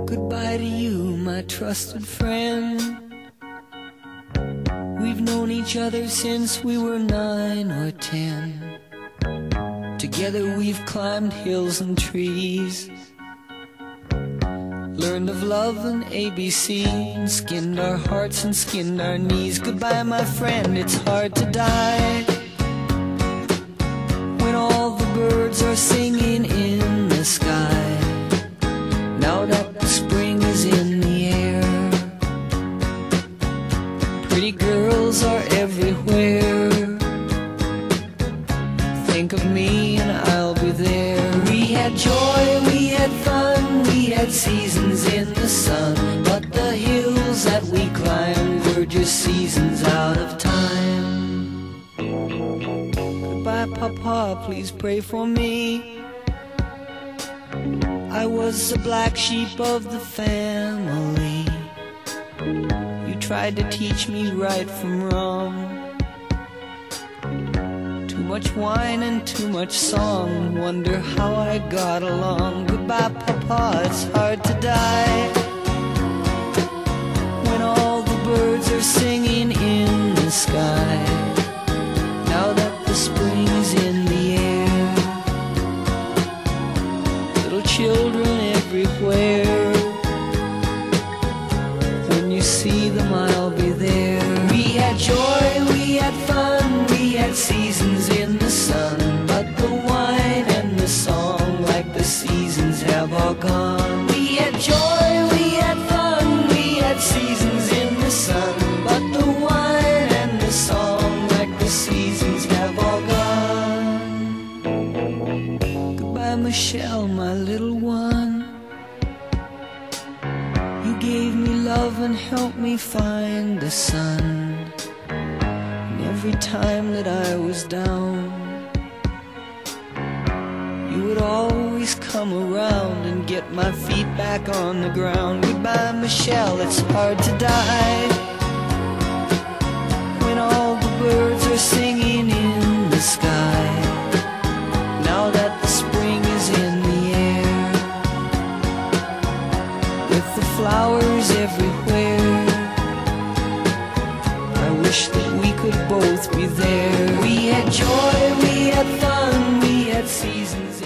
Goodbye to you, my trusted friend. We've known each other since we were 9 or 10. Together we've climbed hills and trees, learned of love and ABC, and skinned our hearts and skinned our knees. Goodbye, my friend, it's hard to die when all the birds are singing in the sky. Now that the spring is in the air, pretty girls are everywhere. Think of me and I'll be there. We had joy, we had fun, we had seasons in the sun, but the hills that we climbed were just seasons out of time. Goodbye, Papa, please pray for me. I was the black sheep of the family. You tried to teach me right from wrong. Too much wine and too much song, wonder how I got along. Goodbye, Papa, it's hard to die when all the birds are singing in the sky. Now that the spring is in the air, little children everywhere. When you see them, I'll be there. We had joy, we had fun, we had seasons in the sun, but the wine and the song, like the seasons, have all gone. We had joy, we had fun, we had seasons in the sun, but the wine and the song, like the seasons, have all gone. Goodbye, Michelle, my little one. You gave me love and helped me find the sun. Every time that I was down, you would always come around and get my feet back on the ground. Goodbye, Michelle, it's hard to die when all the birds are singing in the sky. Now that the spring is in the air, with the flowers everywhere, I wish that we could both be there. We had joy, we had fun, we had seasons.